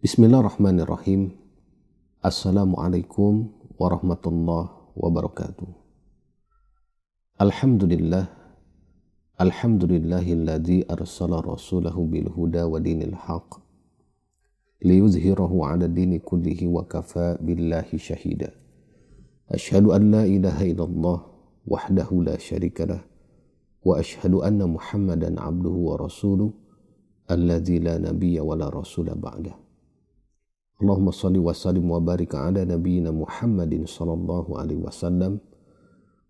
Bismillahirrahmanirrahim. Assalamualaikum warahmatullahi wabarakatuh. Alhamdulillah. Alhamdulillahilladzi arsala rasulahu bil huda wa dinil haq liyuzhirahu 'ala dini kullihi wa kafa billahi syahida. Asyhadu an la ilaha illallah wahdahu la syarikalah wa asyhadu anna Muhammadan 'abduhu wa rasuluh alladzi la nabiyya wa la rasula ba'dah. Allahumma salli wa sallim wa barik ala nabiyyina Muhammadin sallallahu alaihi wasallam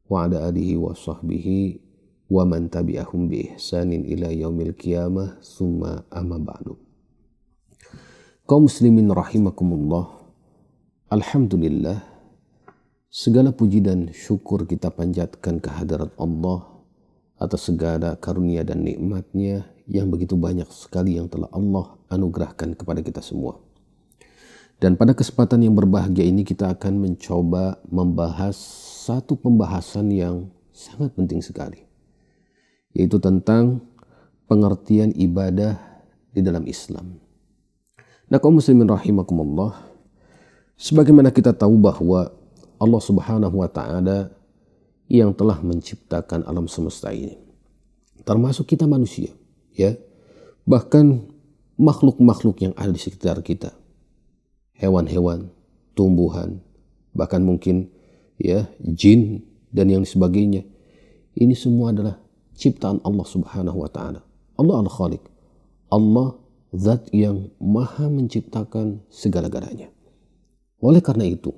wa ala alihi wa sahbihi wa man tabi'ahum bi ihsanin ila yaumil qiyamah summa amma ba'du. Kaum muslimin rahimakumullah, alhamdulillah, segala puji dan syukur kita panjatkan kehadirat Allah atas segala karunia dan nikmatnya yang begitu banyak sekali yang telah Allah anugerahkan kepada kita semua. Dan pada kesempatan yang berbahagia ini kita akan mencoba membahas satu pembahasan yang sangat penting sekali, yaitu tentang pengertian ibadah di dalam Islam. Nah, kaum muslimin rahimakumullah, sebagaimana kita tahu bahwa Allah Subhanahu wa taala yang telah menciptakan alam semesta ini, termasuk kita manusia, ya, bahkan makhluk-makhluk yang ada di sekitar kita, hewan-hewan, tumbuhan, bahkan mungkin ya jin dan yang sebagainya. Ini semua adalah ciptaan Allah Subhanahu wa taala. Allah Al-Khaliq. Allah zat yang maha menciptakan segala-galanya. Oleh karena itu,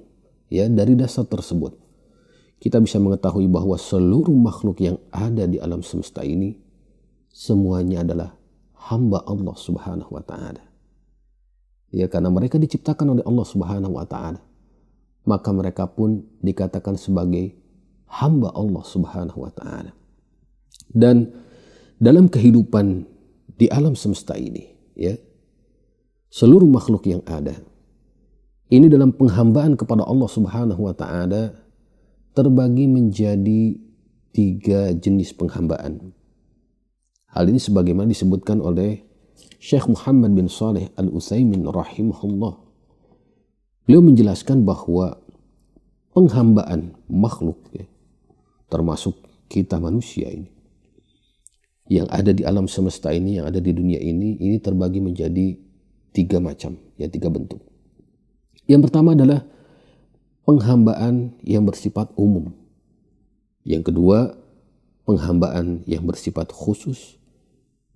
ya, dari dasar tersebut kita bisa mengetahui bahwa seluruh makhluk yang ada di alam semesta ini semuanya adalah hamba Allah Subhanahu wa taala. Ya, karena mereka diciptakan oleh Allah Subhanahu wa taala, maka mereka pun dikatakan sebagai hamba Allah Subhanahu wa taala. Dan dalam kehidupan di alam semesta ini, ya, seluruh makhluk yang ada ini dalam penghambaan kepada Allah Subhanahu wa taala terbagi menjadi 3 jenis penghambaan. Hal ini sebagaimana disebutkan oleh Syekh Muhammad bin Shalih Al-Utsaimin rahimahullah. Beliau menjelaskan bahwa penghambaan makhluk, ya, termasuk kita manusia ini, yang ada di alam semesta ini, yang ada di dunia ini terbagi menjadi 3 macam, ya, 3 bentuk. Yang pertama adalah penghambaan yang bersifat umum. Yang kedua, penghambaan yang bersifat khusus.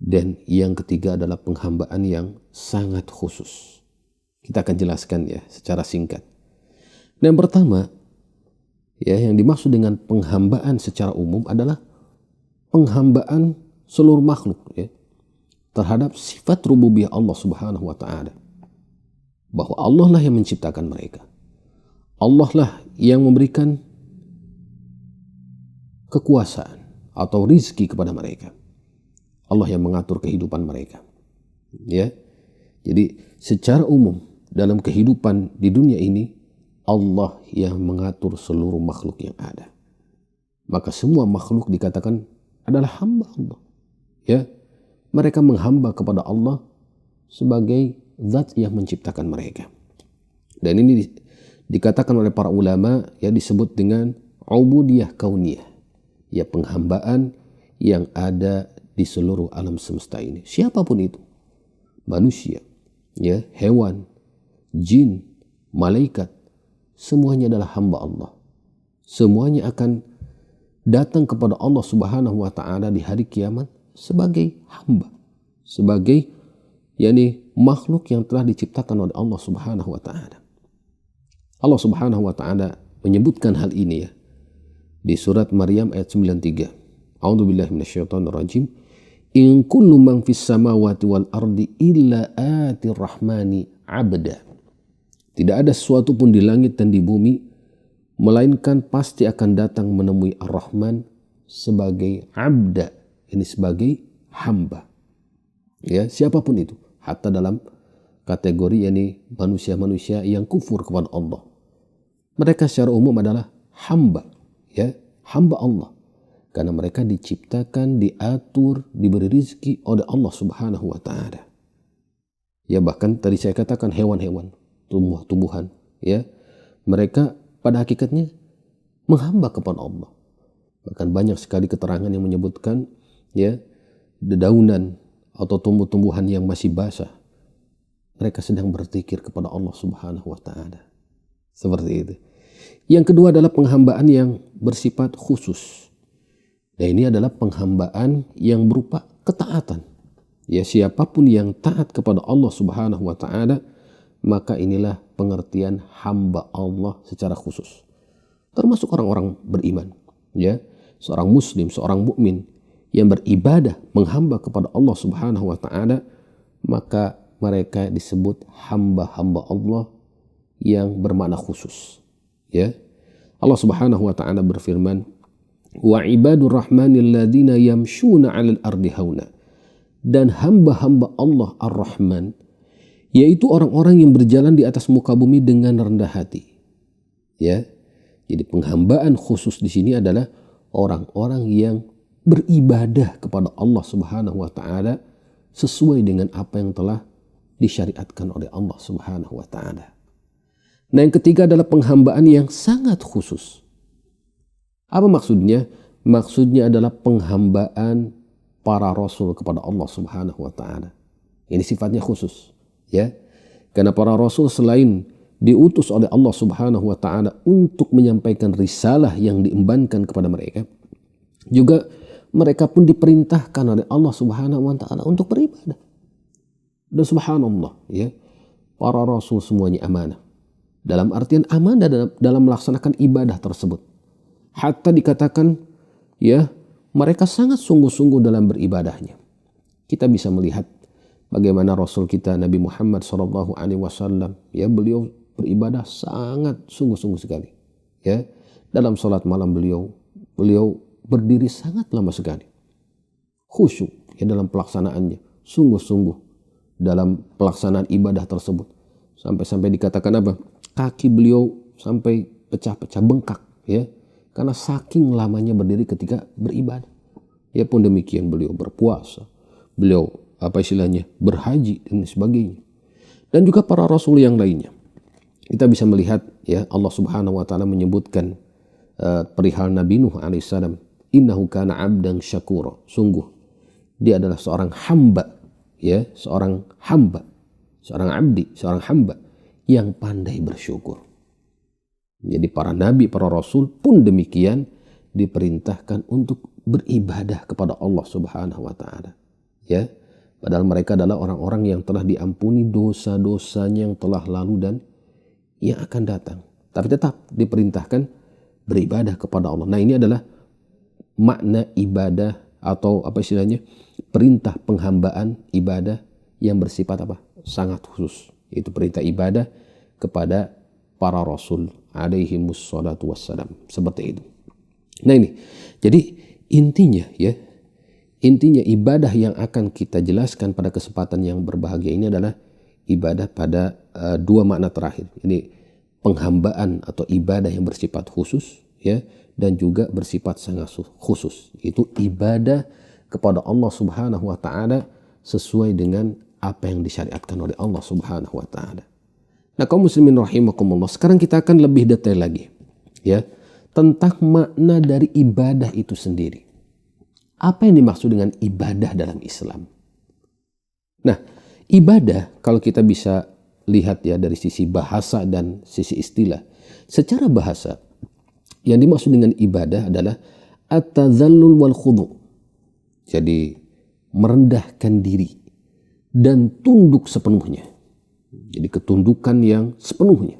Dan yang ketiga adalah penghambaan yang sangat khusus. Kita akan jelaskan, ya, secara singkat. Dan yang pertama, ya, yang dimaksud dengan penghambaan secara umum adalah penghambaan seluruh makhluk, ya, terhadap sifat rububiyah Allah Subhanahu wa taala. Bahwa Allah lah yang menciptakan mereka. Allah lah yang memberikan kekuasaan atau rizki kepada mereka. Allah yang mengatur kehidupan mereka. Ya. Jadi secara umum dalam kehidupan di dunia ini, Allah yang mengatur seluruh makhluk yang ada. Maka semua makhluk dikatakan adalah hamba Allah. Ya. Mereka menghamba kepada Allah sebagai zat yang menciptakan mereka. Dan ini dikatakan oleh para ulama, ya, disebut dengan ubudiyah kauniyah. Ya, penghambaan yang ada di seluruh alam semesta ini. Siapapun itu, manusia, ya, hewan, jin, malaikat, semuanya adalah hamba Allah. Semuanya akan datang kepada Allah Subhanahu wa taala di hari kiamat sebagai hamba, sebagai, yakni, makhluk yang telah diciptakan oleh Allah Subhanahu wa taala. Allah Subhanahu wa taala menyebutkan hal ini, ya, di surat Maryam ayat 93. A'udzubillahi minasyaitonirrajim. In kullu man fis samawati wal ardi illa atir rahmani abda. Tidak ada sesuatu pun di langit dan di bumi melainkan pasti akan datang menemui Ar-Rahman sebagai abda, ini sebagai hamba. Ya, siapapun itu, hatta dalam kategori, yakni, manusia-manusia yang kufur kepada Allah. Mereka secara umum adalah hamba, ya, hamba Allah. Karena mereka diciptakan, diatur, diberi rizki oleh Allah Subhanahu wa ta'ala. Ya bahkan tadi saya katakan hewan-hewan, tumbuh-tumbuhan, ya mereka pada hakikatnya menghamba kepada Allah. Bahkan banyak sekali keterangan yang menyebutkan ya dedaunan atau tumbuh-tumbuhan yang masih basah, mereka sedang berzikir kepada Allah Subhanahu wa taala. Seperti itu. Yang kedua adalah penghambaan yang bersifat khusus. Nah, ini adalah penghambaan yang berupa ketaatan. Ya, siapapun yang taat kepada Allah Subhanahu wa taala, maka inilah pengertian hamba Allah secara khusus. Termasuk orang-orang beriman, ya. Seorang muslim, seorang mukmin yang beribadah menghamba kepada Allah Subhanahu wa taala, maka mereka disebut hamba-hamba Allah yang bermakna khusus. Ya. Allah Subhanahu wa taala berfirman, "Wa ibadur rahmanil ladzina yamshuna 'alal ardi hauna." Dan hamba-hamba Allah Ar-Rahman, yaitu orang-orang yang berjalan di atas muka bumi dengan rendah hati. Ya. Jadi penghambaan khusus di sini adalah orang-orang yang beribadah kepada Allah Subhanahu wa taala sesuai dengan apa yang telah disyariatkan oleh Allah Subhanahu wa taala. Nah, yang ketiga adalah penghambaan yang sangat khusus. Apa maksudnya? Maksudnya adalah penghambaan para rasul kepada Allah Subhanahu wa taala. Ini sifatnya khusus, ya. Karena para rasul selain diutus oleh Allah Subhanahu wa taala untuk menyampaikan risalah yang diembankan kepada mereka, juga mereka pun diperintahkan oleh Allah Subhanahu wa taala untuk beribadah. Dan subhanallah, ya. Para rasul semuanya amanah. Dalam artian amanah dalam melaksanakan ibadah tersebut. Hatta dikatakan, ya, mereka sangat sungguh-sungguh dalam beribadahnya. Kita bisa melihat bagaimana Rasul kita Nabi Muhammad SAW, ya, beliau beribadah sangat sungguh-sungguh sekali. Ya, dalam sholat malam beliau berdiri sangat lama sekali. Khusyuk ya dalam pelaksanaannya, sungguh-sungguh dalam pelaksanaan ibadah tersebut. Sampai-sampai dikatakan apa? Kaki beliau sampai pecah-pecah, bengkak, ya. Karena saking lamanya berdiri ketika beribadah. Ya pun demikian beliau berpuasa, beliau berhaji dan sebagainya. Dan juga para rasul yang lainnya. Kita bisa melihat ya Allah Subhanahu wa taala menyebutkan perihal Nabi Nuh alaihissalam, innahu kana 'abdan syakura. Sungguh dia adalah seorang hamba, ya, seorang abdi, seorang hamba yang pandai bersyukur. Jadi para nabi, para rasul pun demikian diperintahkan untuk beribadah kepada Allah Subhanahu wa taala. Ya, padahal mereka adalah orang-orang yang telah diampuni dosa-dosanya yang telah lalu dan yang akan datang. Tapi tetap diperintahkan beribadah kepada Allah. Nah, ini adalah makna ibadah atau perintah penghambaan ibadah yang bersifat sangat khusus. Itu perintah ibadah kepada para rasul alaihimus salatu wassalam. Seperti itu. Nah ini, jadi intinya ibadah yang akan kita jelaskan pada kesempatan yang berbahagia ini adalah ibadah pada dua makna terakhir. Ini penghambaan atau ibadah yang bersifat khusus, ya, dan juga bersifat sangat khusus. Itu ibadah kepada Allah Subhanahu wa taala sesuai dengan apa yang disyariatkan oleh Allah Subhanahu wa taala. Nah, kaum muslimin rahimakumullah, sekarang kita akan lebih detail lagi, ya, tentang makna dari ibadah itu sendiri. Apa yang dimaksud dengan ibadah dalam Islam? Nah, ibadah kalau kita bisa lihat ya dari sisi bahasa dan sisi istilah. Secara bahasa, yang dimaksud dengan ibadah adalah at-tadhallul wal khudu'. Jadi merendahkan diri dan tunduk sepenuhnya. Jadi ketundukan yang sepenuhnya.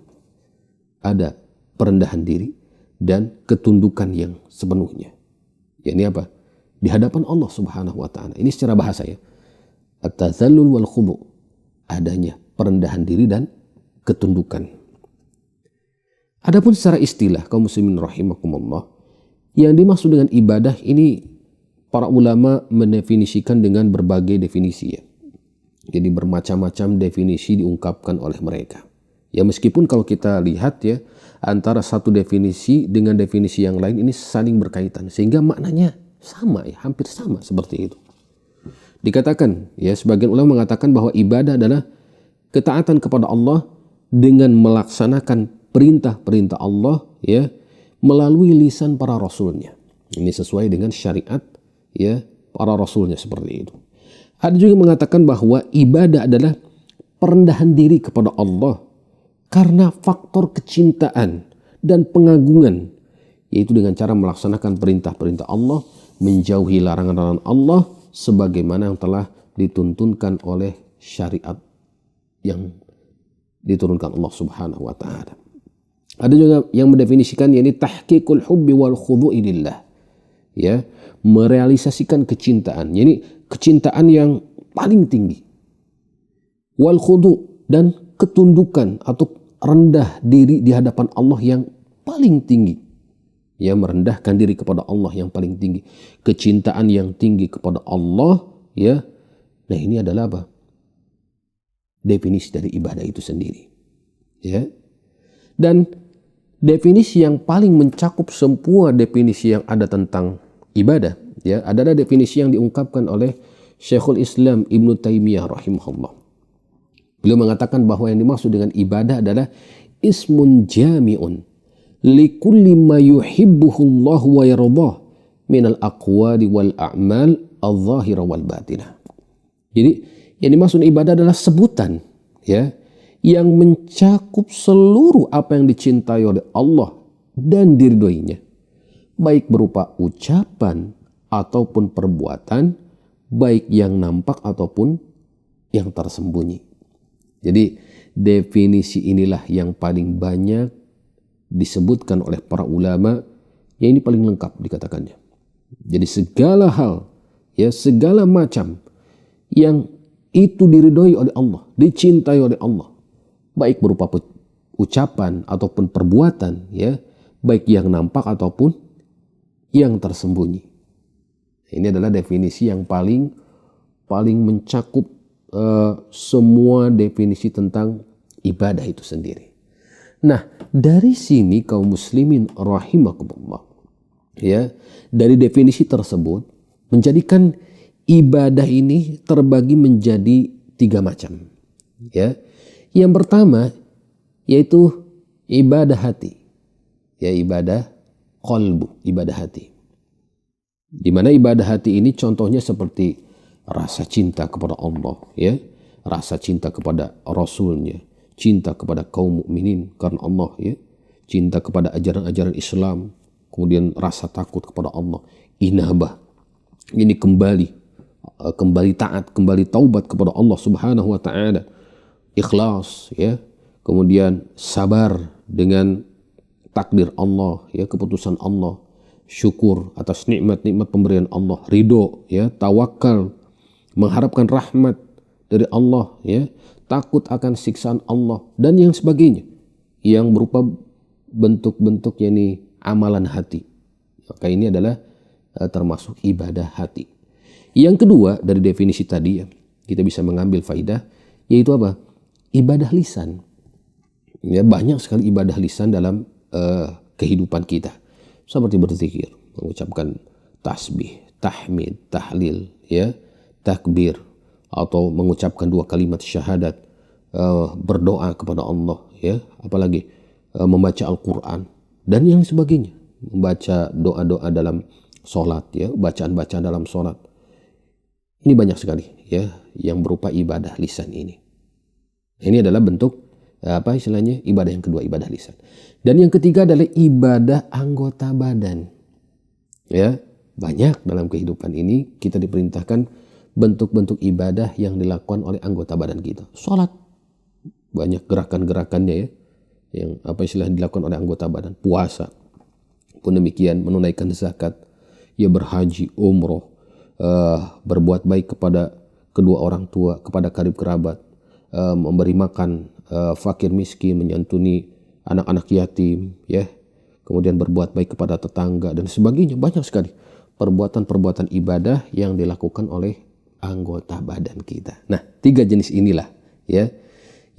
Ada perendahan diri dan ketundukan yang sepenuhnya. Ya, ini apa? Di hadapan Allah Subhanahu wa taala. Ini secara bahasa ya. At-tadhallul wal khudu'. Adanya perendahan diri dan ketundukan. Adapun secara istilah kaum muslimin rahimakumullah, yang dimaksud dengan ibadah ini para ulama mendefinisikan dengan berbagai definisi ya. Jadi bermacam-macam definisi diungkapkan oleh mereka. Ya meskipun kalau kita lihat ya antara satu definisi dengan definisi yang lain ini saling berkaitan sehingga maknanya sama ya, hampir sama seperti itu. Dikatakan ya sebagian ulama mengatakan bahwa ibadah adalah ketaatan kepada Allah dengan melaksanakan perintah-perintah Allah ya melalui lisan para rasulnya. Ini sesuai dengan syariat ya para rasulnya seperti itu. Ada juga mengatakan bahwa ibadah adalah perendahan diri kepada Allah karena faktor kecintaan dan pengagungan, yaitu dengan cara melaksanakan perintah-perintah Allah, menjauhi larangan-larangan Allah sebagaimana yang telah dituntunkan oleh syariat yang diturunkan Allah Subhanahu wa taala. Ada juga yang mendefinisikan yakni tahqiqul hubbi wal khudu'i lillah. Ya, merealisasikan kecintaan, yakni kecintaan yang paling tinggi. Wal khudu' dan ketundukan atau rendah diri di hadapan Allah yang paling tinggi. Ya, merendahkan diri kepada Allah yang paling tinggi. Kecintaan yang tinggi kepada Allah, ya. Nah, ini adalah apa? Definisi dari ibadah itu sendiri. Ya. Dan definisi yang paling mencakup semua definisi yang ada tentang ibadah, ya, adalah definisi yang diungkapkan oleh Syekhul Islam Ibnu Taimiyah rahimahullah. Beliau mengatakan bahwa yang dimaksud dengan ibadah adalah ismun jami'un likulli ma yuhibbuhu Allah wa yardah minal aqwali wal a'mal al-zahira wal batinah. Jadi yang dimaksud ibadah adalah sebutan ya yang mencakup seluruh apa yang dicintai oleh Allah dan diridhoinya, baik berupa ucapan ataupun perbuatan, baik yang nampak ataupun yang tersembunyi. Jadi definisi inilah yang paling banyak disebutkan oleh para ulama, yang ini paling lengkap dikatakannya. Jadi segala hal, ya segala macam yang itu diridhoi oleh Allah, dicintai oleh Allah, baik berupa ucapan ataupun perbuatan, ya baik yang nampak ataupun yang tersembunyi. Ini adalah definisi yang paling mencakup semua definisi tentang ibadah itu sendiri. Nah, dari sini kaum muslimin rahimakumullah, ya, dari definisi tersebut menjadikan ibadah ini terbagi menjadi 3 macam. Ya. Yang pertama yaitu ibadah hati. Ya, ibadah qalbu, ibadah hati. Di mana ibadah hati ini contohnya seperti rasa cinta kepada Allah, ya, rasa cinta kepada Rasulnya, cinta kepada kaum mukminin karena Allah, ya, cinta kepada ajaran-ajaran Islam, kemudian rasa takut kepada Allah, inabah, ini kembali taat, kembali taubat kepada Allah Subhanahu wa taala, ikhlas, ya, kemudian sabar dengan takdir Allah, ya, keputusan Allah, syukur atas nikmat-nikmat pemberian Allah, ridho, ya, tawakal, mengharapkan rahmat dari Allah, ya, takut akan siksaan Allah dan yang sebagainya yang berupa bentuk-bentuk yakni amalan hati. Maka ini adalah termasuk ibadah hati. Yang kedua dari definisi tadi, ya, kita bisa mengambil faidah, yaitu apa? Ibadah lisan. Ya, banyak sekali ibadah lisan dalam kehidupan kita. Seperti berzikir, mengucapkan tasbih, tahmid, tahlil, ya, takbir, atau mengucapkan 2 kalimat syahadat, berdoa kepada Allah, ya, apalagi membaca Al-Quran dan yang sebagainya, membaca doa-doa dalam sholat, ya, bacaan-bacaan dalam sholat. Ini banyak sekali, ya, yang berupa ibadah lisan ini. Ini adalah bentuk ibadah yang kedua, ibadah lisan. Dan yang ketiga adalah ibadah anggota badan. Ya, banyak dalam kehidupan ini kita diperintahkan bentuk-bentuk ibadah yang dilakukan oleh anggota badan kita. Sholat, banyak gerakan-gerakannya, ya, yang dilakukan oleh anggota badan. Puasa pun demikian, menunaikan zakat, ya, berhaji, umroh, berbuat baik kepada kedua orang tua, kepada karib kerabat, memberi makan fakir miskin, menyantuni anak-anak yatim, ya, kemudian berbuat baik kepada tetangga dan sebagainya. Banyak sekali perbuatan-perbuatan ibadah yang dilakukan oleh anggota badan kita. Nah, 3 jenis inilah, ya,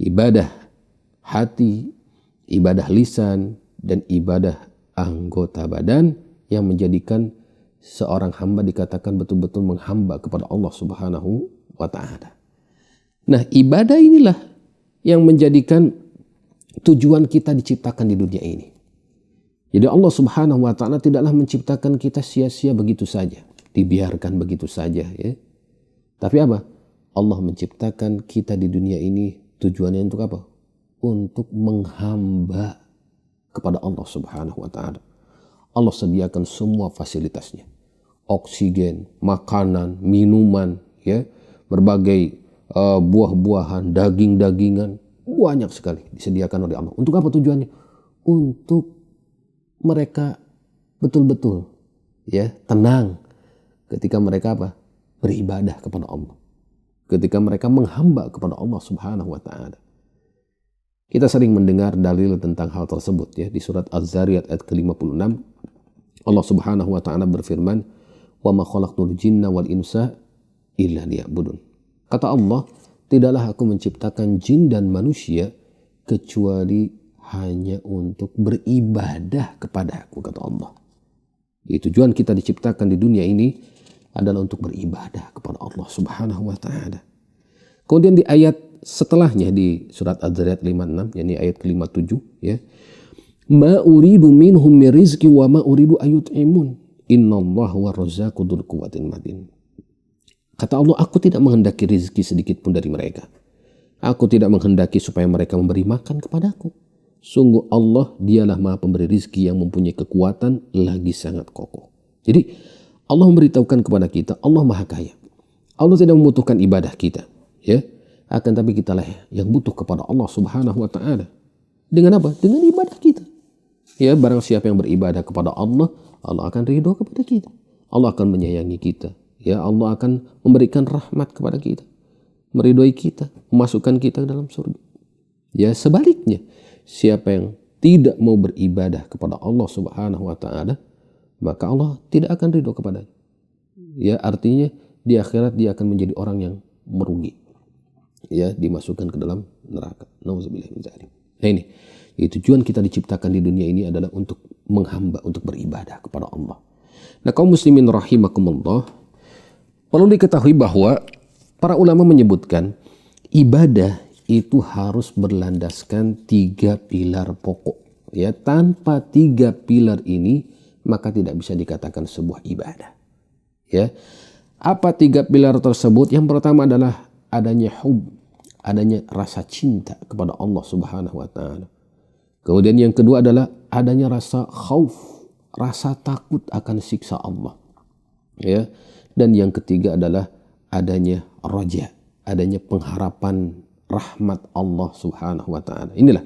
ibadah hati, ibadah lisan, dan ibadah anggota badan yang menjadikan seorang hamba dikatakan betul-betul menghamba kepada Allah Subhanahu wa taala. Nah, ibadah inilah yang menjadikan tujuan kita diciptakan di dunia ini. Jadi Allah Subhanahu wa Ta'ala tidaklah menciptakan kita sia-sia begitu saja, dibiarkan begitu saja, ya. Tapi apa? Allah menciptakan kita di dunia ini tujuannya untuk apa? Untuk menghamba kepada Allah Subhanahu wa Ta'ala. Allah sediakan semua fasilitasnya. Oksigen, makanan, minuman, ya, berbagai buah-buahan, daging-dagingan, banyak sekali disediakan oleh Allah. Untuk apa tujuannya? Untuk mereka betul-betul, ya, tenang ketika mereka apa? Beribadah kepada Allah. Ketika mereka menghamba kepada Allah Subhanahu wa Ta'ala. Kita sering mendengar dalil tentang hal tersebut, ya, di surat Az-Zariyat ayat ke-56. Allah Subhanahu wa Ta'ala berfirman, "Wa ma khalaqtul jinna wal insa illa liya'budun." Kata Allah, tidaklah aku menciptakan jin dan manusia kecuali hanya untuk beribadah kepada aku, kata Allah. Jadi tujuan kita diciptakan di dunia ini adalah untuk beribadah kepada Allah Subhanahu wa Ta'ala. Kemudian di ayat setelahnya di surat Az-Zariyat 56, yakni ayat ke-57, ya. Ma uridu minhum min rizqi wa ma uridu ayut'imun. Innallaha war-razzaqu dzul quwwatin matin. Kata Allah, aku tidak menghendaki rezeki sedikit pun dari mereka. Aku tidak menghendaki supaya mereka memberi makan kepadaku. Sungguh Allah, dialah maha pemberi rezeki yang mempunyai kekuatan lagi sangat kokoh. Jadi Allah memberitahukan kepada kita, Allah maha kaya. Allah tidak membutuhkan ibadah kita, ya. Akan tapi kita lah yang butuh kepada Allah Subhanahu wa Ta'ala. Dengan apa? Dengan ibadah kita. Ya, barang siapa yang beribadah kepada Allah, Allah akan ridho kepada kita. Allah akan menyayangi kita. Ya, Allah akan memberikan rahmat kepada kita, meridhoi kita, memasukkan kita ke dalam surga. Ya, sebaliknya, siapa yang tidak mau beribadah kepada Allah Subhanahu wa Ta'ala, maka Allah tidak akan ridho kepadanya. Ya, artinya di akhirat dia akan menjadi orang yang merugi. Ya, dimasukkan ke dalam neraka. Nauzubillah min dzalik. Nah, ini tujuan kita diciptakan di dunia ini adalah untuk menghamba, untuk beribadah kepada Allah. Nah, kaum muslimin rahimakumullah, perlu diketahui bahwa para ulama menyebutkan ibadah itu harus berlandaskan 3 pilar pokok. Ya, tanpa 3 pilar ini maka tidak bisa dikatakan sebuah ibadah. Ya, apa 3 pilar tersebut? Yang pertama adalah adanya hub, adanya rasa cinta kepada Allah Subhanahu wa Ta'ala. Kemudian yang kedua adalah adanya rasa khauf, rasa takut akan siksa Allah. Ya. Dan yang ketiga adalah adanya raja, adanya pengharapan rahmat Allah Subhanahu wa Ta'ala. Inilah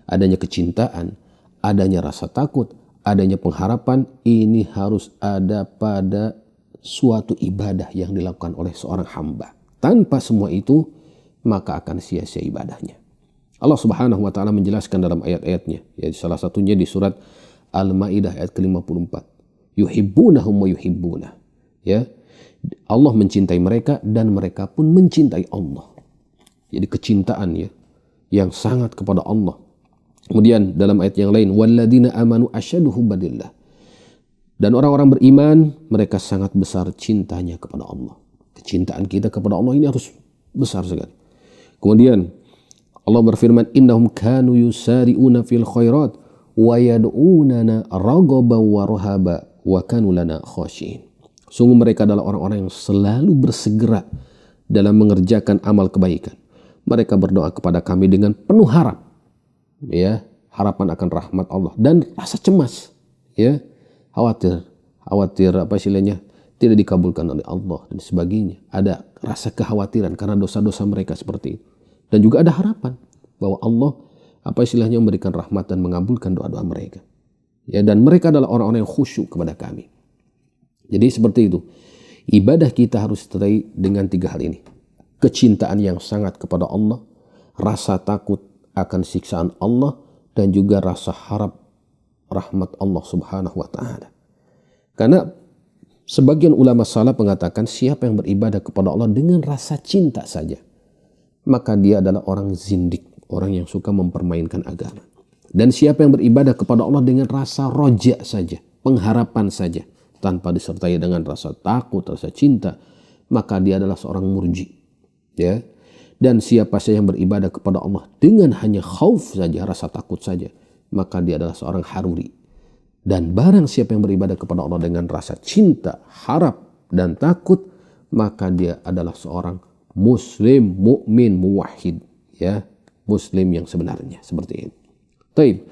adanya kecintaan, adanya rasa takut, adanya pengharapan. Ini harus ada pada suatu ibadah yang dilakukan oleh seorang hamba. Tanpa semua itu, maka akan sia-sia ibadahnya. Allah Subhanahu wa Ta'ala menjelaskan dalam ayat-ayatnya, ya, salah satunya di surat Al-Maidah ayat ke-54. Yuhibbunahum wa yuhibbunah. Ya, Allah mencintai mereka dan mereka pun mencintai Allah. Jadi kecintaan, ya, yang sangat kepada Allah. Kemudian dalam ayat yang lain, walladzina amanu asyaddu hubbillah. Dan orang-orang beriman, mereka sangat besar cintanya kepada Allah. Kecintaan kita kepada Allah ini harus besar sekali. Kemudian Allah berfirman, innahum kanu yusari'una fil khairat wa yad'unana raghaban wa rahaba wa kanu lana khashiin. Sungguh mereka adalah orang-orang yang selalu bersegera dalam mengerjakan amal kebaikan. Mereka berdoa kepada kami dengan penuh harap, ya, harapan akan rahmat Allah dan rasa cemas, ya, khawatir apa istilahnya, tidak dikabulkan oleh Allah dan sebagainya. Ada rasa kekhawatiran karena dosa-dosa mereka seperti itu. Dan juga ada harapan bahwa Allah apa istilahnya memberikan rahmat dan mengabulkan doa-doa mereka. Ya, dan mereka adalah orang-orang yang khusyuk kepada kami. Jadi seperti itu. Ibadah kita harus disertai dengan 3 hal ini. Kecintaan yang sangat kepada Allah, rasa takut akan siksaan Allah, dan juga rasa harap rahmat Allah Subhanahu wa Ta'ala. Karena sebagian ulama salaf mengatakan siapa yang beribadah kepada Allah dengan rasa cinta saja, maka dia adalah orang zindik, orang yang suka mempermainkan agama. Dan siapa yang beribadah kepada Allah dengan rasa roja saja, pengharapan saja, tanpa disertai dengan rasa takut, rasa cinta, maka dia adalah seorang murji. Ya. Dan siapa saja yang beribadah kepada Allah dengan hanya khauf saja, rasa takut saja, maka dia adalah seorang haruri. Dan barang siapa yang beribadah kepada Allah dengan rasa cinta, harap, dan takut, maka dia adalah seorang muslim, mukmin, muwahhid, ya, muslim yang sebenarnya, seperti ini. Taib.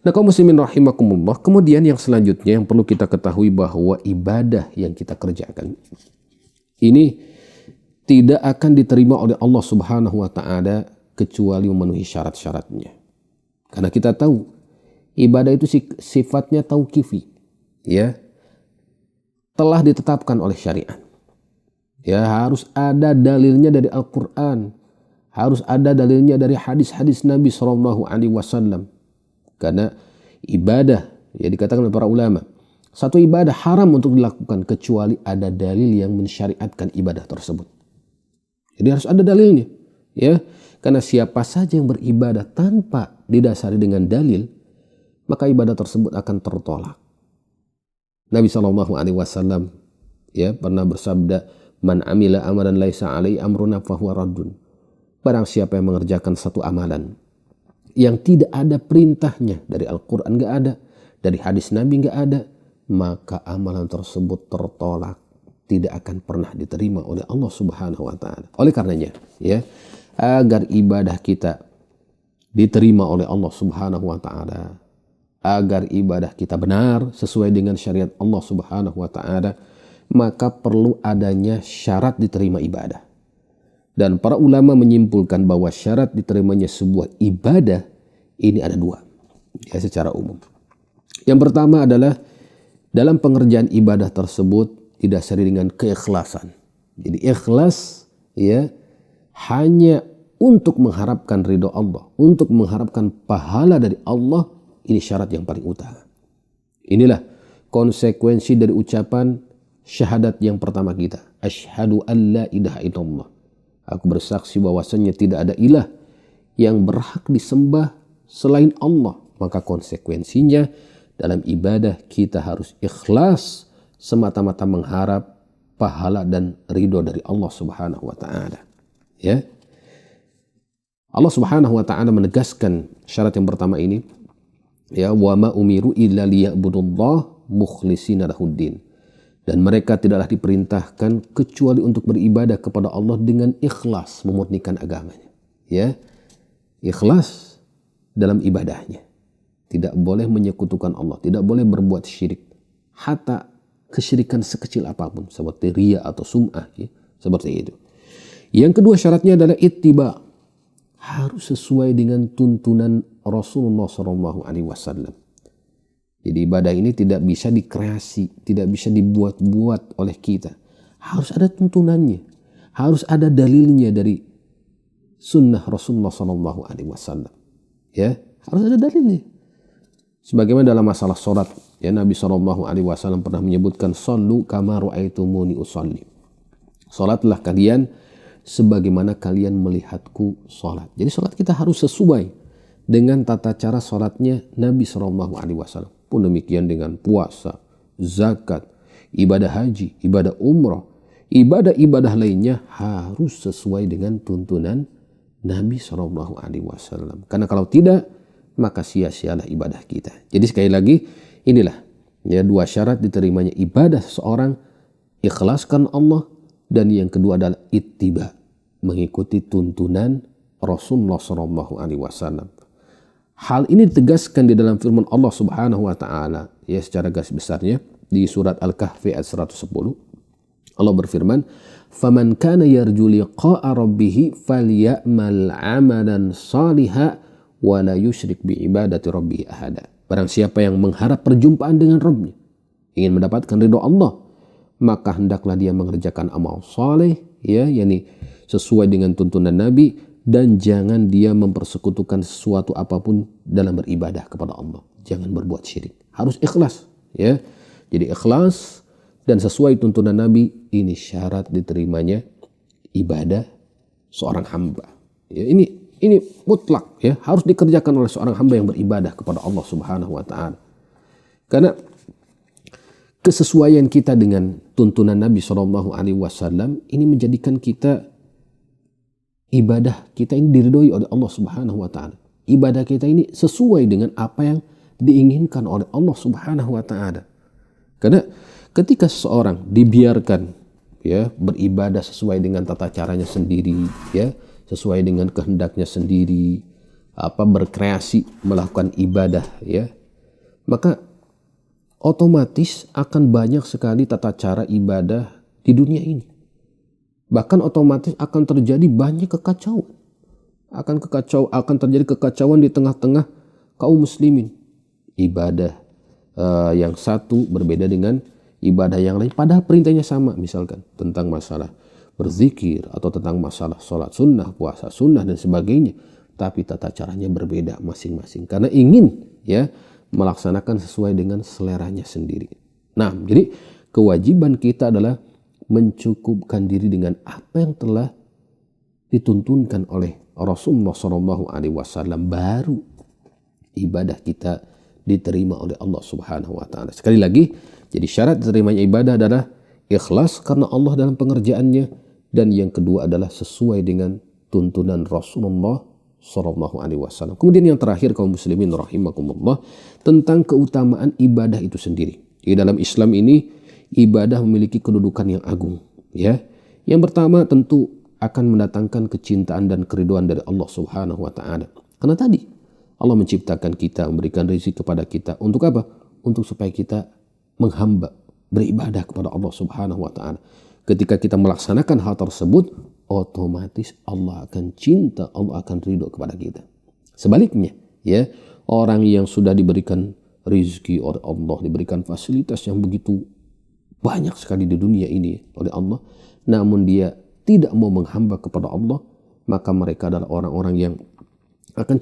Nah, kaum muslimin rahimakumullah, kemudian yang selanjutnya yang perlu kita ketahui bahwa ibadah yang kita kerjakan ini tidak akan diterima oleh Allah Subhanahu wa taala kecuali memenuhi syarat-syaratnya. Karena kita tahu ibadah itu sifatnya tauqifi, ya. Telah ditetapkan oleh syariat. Ya, harus ada dalilnya dari Al-Qur'an, harus ada dalilnya dari hadis-hadis Nabi sallallahu alaihi wasallam. Karena ibadah, ya, dikatakan oleh para ulama, satu ibadah haram untuk dilakukan kecuali ada dalil yang mensyariatkan ibadah tersebut. Jadi harus ada dalilnya, ya. Karena siapa saja yang beribadah tanpa didasari dengan dalil, maka ibadah tersebut akan tertolak. Nabi Shallallahu Alaihi Wasallam, ya, pernah bersabda, "Man amila amalan laisa alaihi amruna fahuwa raddun." Barang siapa yang mengerjakan satu amalan yang tidak ada perintahnya, dari Al-Quran nggak ada, dari hadis Nabi nggak ada, maka amalan tersebut tertolak, tidak akan pernah diterima oleh Allah Subhanahu wa taala. Oleh karenanya, ya, agar ibadah kita diterima oleh Allah Subhanahu wa taala, agar ibadah kita benar sesuai dengan syariat Allah Subhanahu wa taala, maka perlu adanya syarat diterima ibadah. Dan para ulama menyimpulkan bahwa syarat diterimanya sebuah ibadah ini ada dua, ya, secara umum. Yang pertama adalah dalam pengerjaan ibadah tersebut didasari dengan keikhlasan. Jadi ikhlas, ya, hanya untuk mengharapkan ridho Allah, untuk mengharapkan pahala dari Allah, ini syarat yang paling utama. Inilah konsekuensi dari ucapan syahadat yang pertama kita. Asyhadu an la ilaha illallah. Aku bersaksi bahwasanya tidak ada ilah yang berhak disembah selain Allah. Maka konsekuensinya dalam ibadah kita harus ikhlas, semata-mata mengharap pahala dan ridho dari Allah Subhanahu wa taala. Ya. Allah Subhanahu wa taala menegaskan syarat yang pertama ini, ya, wa ma umiru illa liya'budullah mukhlishina lahuddin. Dan mereka tidaklah diperintahkan kecuali untuk beribadah kepada Allah dengan ikhlas, memurnikan agamanya. Ya. Ikhlas dalam ibadahnya. Tidak boleh menyekutukan Allah, tidak boleh berbuat syirik. Hatta kesyirikan sekecil apapun, seperti riya atau sum'ah, ya, seperti itu. Yang kedua syaratnya adalah ittiba, harus sesuai dengan tuntunan Rasulullah SAW. Jadi ibadah ini tidak bisa dikreasi, tidak bisa dibuat-buat oleh kita. Harus ada tuntunannya, harus ada dalilnya dari sunnah Rasulullah SAW. Ya, harus ada dalilnya. Sebagaimana dalam masalah sholat, ya, Nabi SAW pernah menyebutkan, "Shallu kama ra'aitumuni usalli." Sholatlah kalian sebagaimana kalian melihatku sholat. Jadi sholat kita harus sesuai dengan tata cara sholatnya Nabi SAW. Pun demikian dengan puasa, zakat, ibadah haji, ibadah umrah, ibadah-ibadah lainnya harus sesuai dengan tuntunan Nabi SAW. Karena kalau tidak, maka sia-sialah ibadah kita. Jadi sekali lagi, inilah, ya, dua syarat diterimanya ibadah seseorang: ikhlaskan Allah, dan yang kedua adalah ittiba, mengikuti tuntunan Rasulullah SAW. Hal ini ditegaskan di dalam firman Allah Subhanahu wa taala, ya, secara garis besarnya di surat Al-Kahfi ayat 110. Allah berfirman, "Faman kana yarju liqa'a rabbih falyamal 'amalan shalihan wa la yusyrik bi ibadati rabbih ahada." Barang siapa yang mengharap perjumpaan dengan Rabbnya, ingin mendapatkan ridho Allah, maka hendaklah dia mengerjakan amal saleh, ya, yakni sesuai dengan tuntunan Nabi, dan jangan dia mempersekutukan sesuatu apapun dalam beribadah kepada Allah. Jangan berbuat syirik. Harus ikhlas, ya. Jadi ikhlas dan sesuai tuntunan Nabi, ini syarat diterimanya ibadah seorang hamba. Ya, ini mutlak, ya, harus dikerjakan oleh seorang hamba yang beribadah kepada Allah Subhanahu wa taala. Karena kesesuaian kita dengan tuntunan Nabi SAW ini menjadikan kita ibadah kita ini diridhoi oleh Allah Subhanahu wa taala. Ibadah kita ini sesuai dengan apa yang diinginkan oleh Allah Subhanahu wa taala. Karena ketika seseorang dibiarkan ya beribadah sesuai dengan tata caranya sendiri, ya, sesuai dengan kehendaknya sendiri, berkreasi melakukan ibadah, ya, maka otomatis akan banyak sekali tata cara ibadah di dunia ini. Bahkan otomatis akan terjadi banyak kekacauan. Akan terjadi kekacauan di tengah-tengah kaum muslimin. Ibadah yang satu berbeda dengan ibadah yang lain, padahal perintahnya sama, misalkan tentang masalah berzikir atau tentang masalah sholat sunnah, puasa sunnah dan sebagainya, tapi tata caranya berbeda masing-masing karena ingin ya melaksanakan sesuai dengan seleranya sendiri. Nah, jadi kewajiban kita adalah mencukupkan diri dengan apa yang telah dituntunkan oleh Rasulullah SAW, baru ibadah kita diterima oleh Allah Subhanahu wa taala. Sekali lagi, jadi syarat diterimanya ibadah adalah ikhlas karena Allah dalam pengerjaannya, dan yang kedua adalah sesuai dengan tuntunan Rasulullah SAW. Kemudian yang terakhir kaum muslimin rahimakumullah, tentang keutamaan ibadah itu sendiri. Di dalam Islam ini ibadah memiliki kedudukan yang agung, ya. Yang pertama tentu akan mendatangkan kecintaan dan keridhaan dari Allah Subhanahu wa taala. Karena tadi Allah menciptakan kita, memberikan rezeki kepada kita untuk apa? Untuk supaya kita menghamba, beribadah kepada Allah Subhanahu wa taala. Ketika kita melaksanakan hal tersebut, otomatis Allah akan cinta, Allah akan ridho kepada kita. Sebaliknya, ya, orang yang sudah diberikan rezeki oleh Allah, diberikan fasilitas yang begitu banyak sekali di dunia ini oleh Allah, namun dia tidak mau menghamba kepada Allah, maka mereka adalah orang-orang yang akan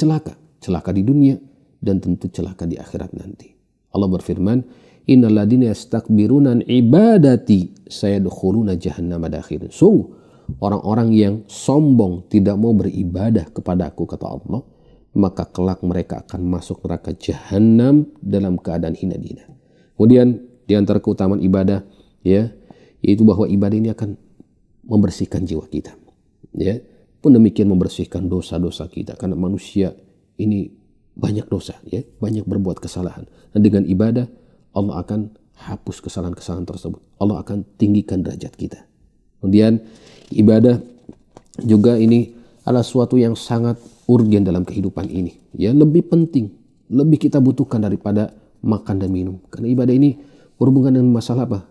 celaka di dunia dan tentu celaka di akhirat nanti. Allah berfirman, innal ladzina yastakbiruna an ibadati sayadkhuluna jahannama dakhirin. Sungguh orang-orang yang sombong tidak mau beribadah kepada-Aku, kata Allah, maka kelak mereka akan masuk neraka jahanam dalam keadaan hina-hina. Kemudian di antara keutamaan ibadah, ya, yaitu bahwa ibadah ini akan membersihkan jiwa kita, ya. Pun demikian membersihkan dosa-dosa kita, karena manusia ini banyak dosa, ya, banyak berbuat kesalahan. Dan dengan ibadah Allah akan hapus kesalahan-kesalahan tersebut. Allah akan tinggikan derajat kita. Kemudian ibadah juga ini adalah suatu yang sangat urgen dalam kehidupan ini, ya, lebih penting, lebih kita butuhkan daripada makan dan minum. Karena ibadah ini berhubungan dengan masalah apa?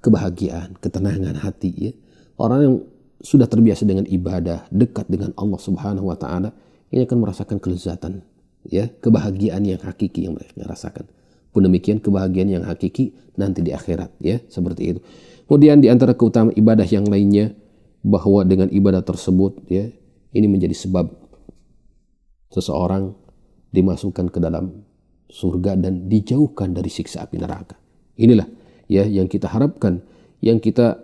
Kebahagiaan, ketenangan hati, ya. Orang yang sudah terbiasa dengan ibadah, dekat dengan Allah Subhanahu wa taala, ini akan merasakan kelezatan, ya, kebahagiaan yang hakiki yang mereka rasakan. Pun demikian kebahagiaan yang hakiki nanti di akhirat, ya, seperti itu. Kemudian di antara keutamaan ibadah yang lainnya, bahwa dengan ibadah tersebut, ya, ini menjadi sebab seseorang dimasukkan ke dalam surga dan dijauhkan dari siksa api neraka. Inilah, ya, yang kita harapkan, yang kita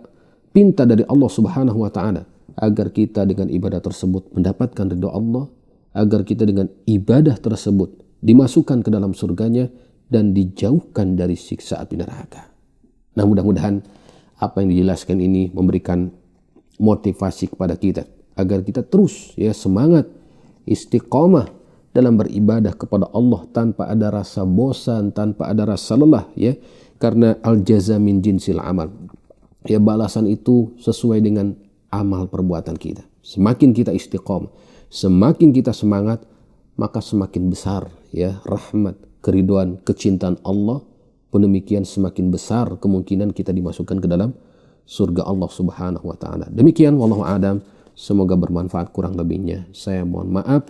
pinta dari Allah Subhanahu wa taala, agar kita dengan ibadah tersebut mendapatkan ridha Allah, agar kita dengan ibadah tersebut dimasukkan ke dalam surganya dan dijauhkan dari siksa api neraka. Nah, mudah-mudahan apa yang dijelaskan ini memberikan motivasi kepada kita agar kita terus, ya, semangat istiqomah dalam beribadah kepada Allah tanpa ada rasa bosan, tanpa ada rasa lelah, ya, karena al jaza min jinsil amal. Ya, balasan itu sesuai dengan amal perbuatan kita. Semakin kita istiqomah, semakin kita semangat, maka semakin besar, ya, rahmat, keridhaan, kecintaan Allah. Pun demikian semakin besar kemungkinan kita dimasukkan ke dalam surga Allah Subhanahu wa taala. Demikian, wallahu a'lam. Semoga bermanfaat, kurang lebihnya saya mohon maaf.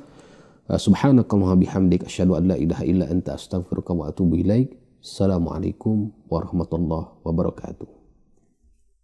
Subhanakallahumma bihamdik asyhadu an la ilaha illa anta astaghfiruka wa atubu ilaik. Assalamualaikum warahmatullahi wabarakatuh.